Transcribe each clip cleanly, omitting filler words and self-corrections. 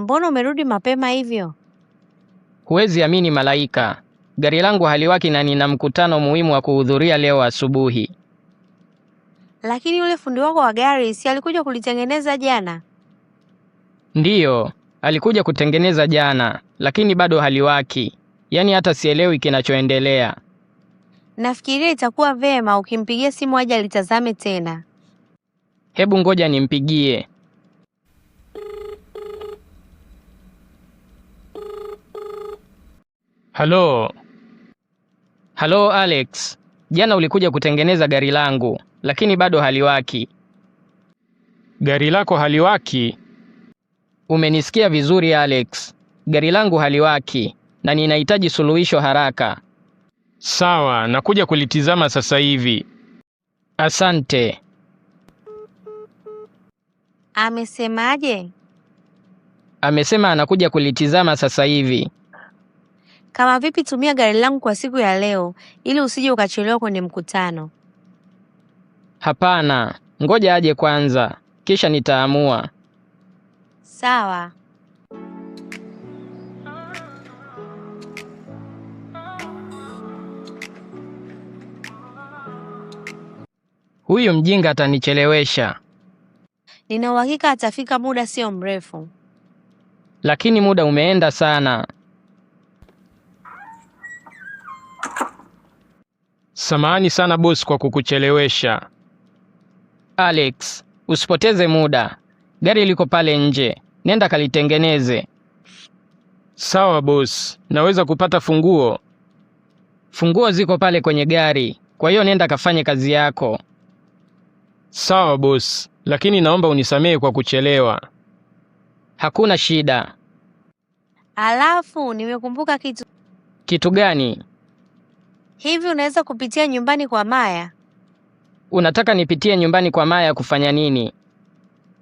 mbona umerudi mapema hivyo? Huwezi amini Malaika. Gari langu haliwaki na nina mkutano muhimu wa kuhudhuria leo asubuhi. Lakini yule fundi wako wa gari si alikuja kulitengeneza jana? Ndiyo, alikuja kutengeneza jana, lakini bado haliwaki. Yaani hata sielewi kinachoendelea. Nafikiria itakuwa vema ukimpigia simu aje alitazame tena. Hebu ngoja nimpigie. Halo. Halo Alex. Jana ulikuja kutengeneza gari langu, lakini bado haliwaki. Gari lako haliwaki? Umenisikia vizuri Alex. Gari langu haliwaki na ninahitaji suluhisho haraka. Sawa, nakuja kulitizama sasa hivi. Asante. Amesemaje? Amesema anakuja kulitizama sasa hivi. Kama vipi tumia gari langu kwa siku ya leo ili usije ukachelewa kwenye mkutano. Hapana, ngoja aje kwanza, kisha nitaamua. Sawa. Huyu mjinga atanichelewesha. Nina uhakika atafika muda sio mrefu. Lakini muda umeenda sana. Samahani sana boss kwa kukuchelewesha. Alex, usipoteze muda. Gari liko pale nje. Nenda kalitengeneze. Sawa boss, naweza kupata funguo? Funguo ziko pale kwenye gari. Kwa hiyo nenda kafanye kazi yako. Sawa boss, lakini naomba unisamehe kwa kuchelewa. Hakuna shida. Alafu nimekumbuka kitu. Kitu gani? Hivi unaweza kupitia nyumbani kwa Maya? Unataka nipitie nyumbani kwa Maya kufanya nini?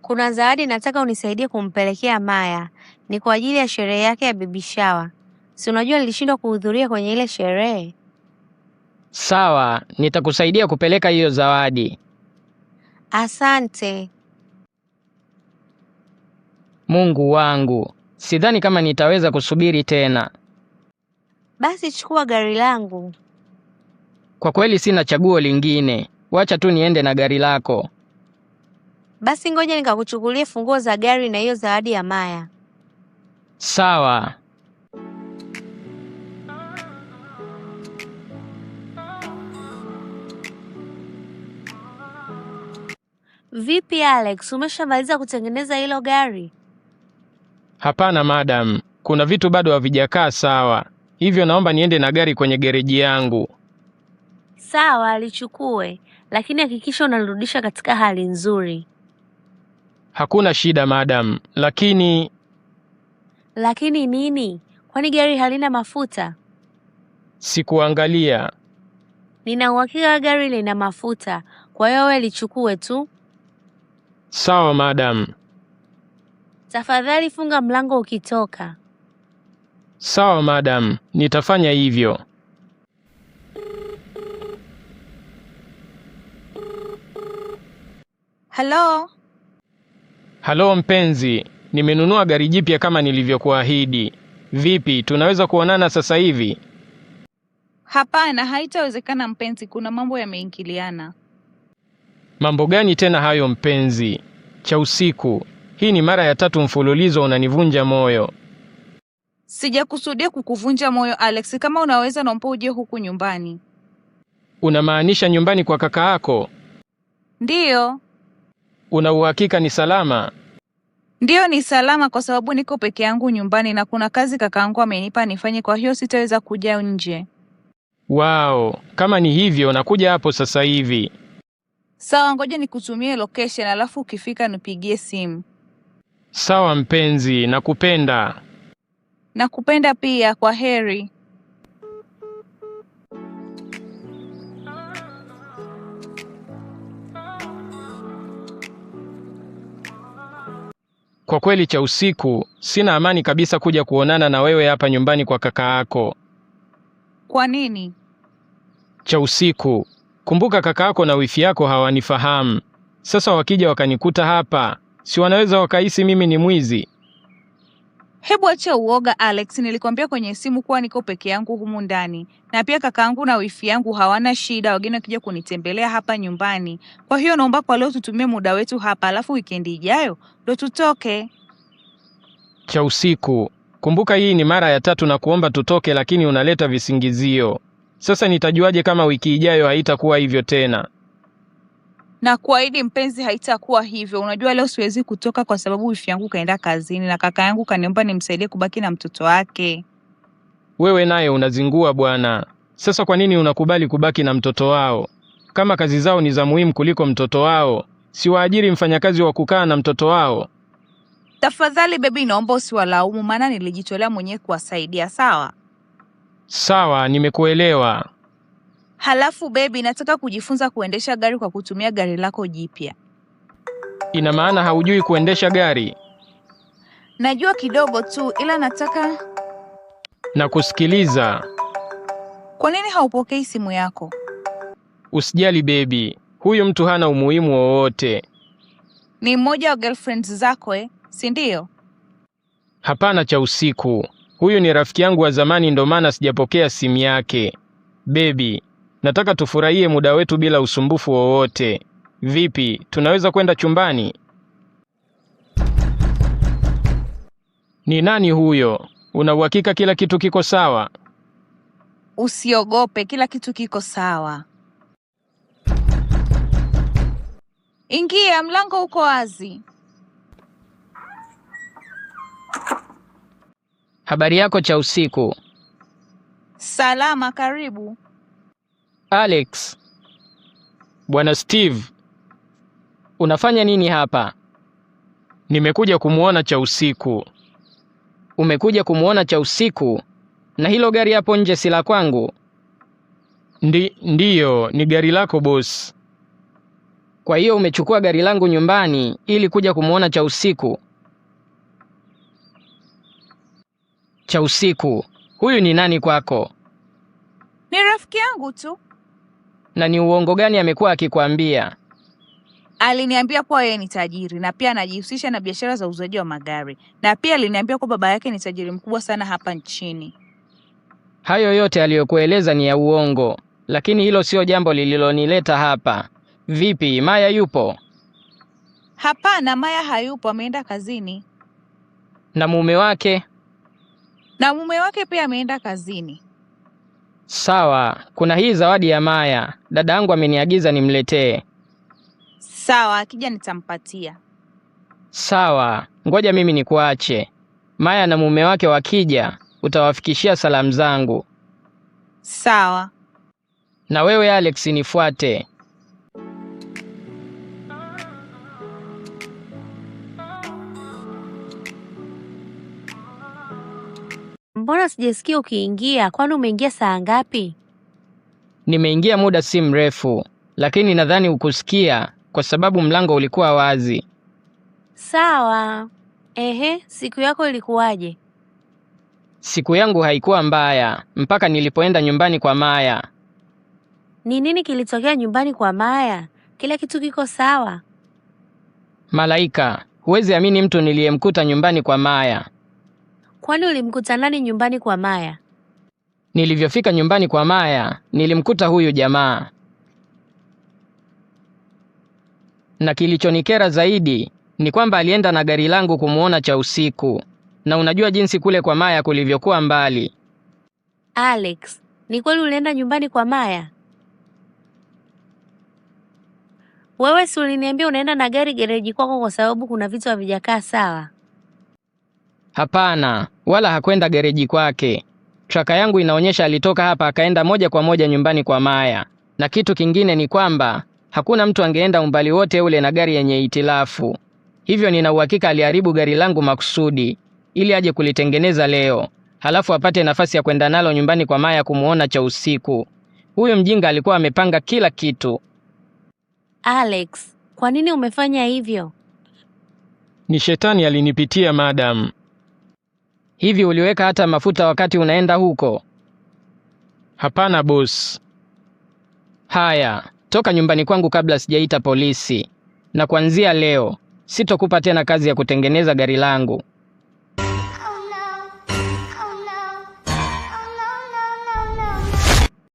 Kuna zawadi nataka unisaidie kumpelekea Maya. Ni kwa ajili ya sherehe yake ya baby shower. Si unajua nilishindwa kuhudhuria kwenye ile sherehe? Sawa, nitakusaidia kupeleka hiyo zawadi. Asante. Mungu wangu, sidhani kama nitaweza kusubiri tena. Basi chukua gari langu. Kwa kweli sina chaguo lingine. Wacha tu niende na gari lako. Basi ngoja nikakuchukulie funguo za gari na hiyo zawadi ya Maya. Sawa. Vipi Alex, umeshamaliza kutengeneza hilo gari? Hapana madam, kuna vitu bado havijakaa sawa. Hivyo naomba niende na gari kwenye gereji yangu. Sawa, lichukue, lakini hakikisha unalirudisha katika hali nzuri. Hakuna shida madam, lakini... Lakini nini? Kwani gari halina mafuta? Sikuangalia. Nina uhakika gari lina mafuta, kwa hiyo wewe lichukue tu. Sawa madam. Tafadhali funga mlango ukitoka. Sawa madam, nitafanya hivyo. Halo? Halo mpenzi, nimenunua gari jipya kama nilivyokuahidi. Vipi, tunaweza kuonana sasa hivi? Hapana, haitawezekana mpenzi, kuna mambo yameingiliana. Mambo gani tena hayo mpenzi? Cha usiku. Hii ni mara ya 3 mfululizo unanivunja moyo. Sijakusudia kukuvunja moyo Alex, kama unaweza naomba uje huku nyumbani. Unamaanisha nyumbani kwa kaka yako? Ndiyo. Una uhakika ni salama? Ndiyo, ni salama kwa sababu niko peke yangu nyumbani na kuna kazi kakaangu amenipa nifanye, kwa hiyo sitaweza kuja nje. Wow, kama ni hivyo nakuja hapo sasa hivi. Sawa, ngoja nikutumie location alafu ukifika nipigie simu. Sawa mpenzi, nakupenda. Nakupenda pia, kwa heri. Kwa kweli cha usiku, sina amani kabisa kuja kuonana na wewe hapa nyumbani kwa kaka yako. Kwa nini? Cha usiku, kumbuka kaka yako na wifi yako hawanifahamu. Sasa wakija wakanikuta hapa, si wanaweza wakahisi mimi ni mwizi? Hebu acha uoga Alex, nilikwambia kwenye simu kuwa niko peke yangu humu ndani. Na pia kakaangu na wifi yangu hawana shida wageni wakija kunitembelea hapa nyumbani. Kwa hiyo naomba kwa leo tutumie muda wetu hapa, alafu wikendi ijayo ndo tutoke. Cha usiku, kumbuka hii ni mara ya 3 na kuomba tutoke, lakini unaleta visingizio. Sasa nitajuaje kama wiki ijayo haitakuwa hivyo tena? Na kuahidi mpenzi, haitakuwa hivyo. Unajua leo siwezi kutoka kwa sababu wifi yangu kaenda kazini na kaka yangu kaniomba nimsaidie kubaki na mtoto wake. Wewe naye unazingua bwana. Sasa kwa nini unakubali kubaki na mtoto wao? Kama kazi zao ni za muhimu kuliko mtoto wao, si waajiri mfanyakazi wa kukaa na mtoto wao? Tafadhali baby, naomba usiwalaumu, maana nilijitolea mwenyewe kuwasaidia, sawa? Sawa, nimekuelewa. Halafu baby, nataka kujifunza kuendesha gari kwa kutumia gari lako jipya. Ina maana haujui kuendesha gari? Najua kidogo tu, ila nataka... Na kusikiliza. Kwa nini haupokei simu yako? Usijali baby, huyu mtu hana umuhimu wowote. Ni mmoja wa girlfriends zako si ndio? Hapana, cha usiku. Huyu ni rafiki yangu wa zamani, ndo maana sijapokea simu yake. Baby, nataka tufurahie muda wetu bila usumbufu wowote. Vipi, tunaweza kwenda chumbani? Ni nani huyo? Una uhakika kila kitu kiko sawa? Usiogope, kila kitu kiko sawa. Ingia, mlango uko wazi. Habari yako cha usiku? Salama, karibu. Alex. Bwana Steve. Unafanya nini hapa? Nimekuja kumuona cha usiku. Umekuja kumuona cha usiku? Na hilo gari hapo nje si la kwangu? Ndiyo, ni gari lako boss. Kwa hiyo umechukua gari langu nyumbani ili kuja kumuona cha usiku? Cha usiku, huyu ni nani kwako? Ni rafiki yangu tu. Na ni uongo gani amekuwa akikwambia? Aliniambia kuwa yeye ni tajiri na pia anajihusisha na biashara za uuzaji wa magari. Na pia aliniambia kwa baba yake ni tajiri mkubwa sana hapa nchini. Hayo yote aliyokueleza ni ya uongo, lakini hilo sio jambo lililonileta hapa. Vipi, Maya yupo? Hapana, Maya hayupo, ameenda kazini. Na mume wake? Na mume wake pia ameenda kazini. Sawa, kuna hii zawadi ya Maya. Dada yangu ameniagiza nimletee. Sawa, akija nitampatia. Sawa, ngoja mimi nikuache. Maya na mume wake wakija, utawafikishia salamu zangu. Sawa. Na wewe Alex nifuate. Mbona sijasikia ukiingia? Kwani umeingia saa ngapi? Nimeingia muda si mrefu, lakini nadhani ukusikia kwa sababu mlango ulikuwa wazi. Sawa. Siku yako ilikuwaje? Siku yangu haikuwa mbaya mpaka nilipoenda nyumbani kwa Maya. Ni nini kilitokea nyumbani kwa Maya? Kila kitu kiko sawa? Malaika, huwezi amini mtu niliyemkuta nyumbani kwa Maya. Kwani ulimkuta nani nyumbani kwa Maya? Nilivyofika nyumbani kwa Maya, nilimkuta huyu jamaa. Na kilichonikera zaidi ni kwamba alienda na gari langu kumuona cha usiku. Na unajua jinsi kule kwa Maya kulivyokuwa mbali. Alex, ni kweli ulienda nyumbani kwa Maya? Wewe si uliniambia unaenda na gari gereji kwako kwa sababu kuna vitu havijakaa sawa? Hapana, wala hakwenda gereji kwake. Traka yangu inaonyesha alitoka hapa akaenda moja kwa moja nyumbani kwa Maya. Na kitu kingine ni kwamba hakuna mtu angeenda umbali wote ule na gari yenye hitilafu. Hivyo nina uhakika aliharibu gari langu makusudi ili aje kulitengeneza leo, halafu apate nafasi ya kwenda nalo nyumbani kwa Maya kumuona cha usiku. Huyu mjinga alikuwa amepanga kila kitu. Alex, kwa nini umefanya hivyo? Ni shetani alinipitia madam. Hivi uliweka hata mafuta wakati unaenda huko? Hapana boss. Haya, toka nyumbani kwangu kabla sijaita polisi. Na kuanzia leo, sitokupa tena kazi ya kutengeneza gari langu.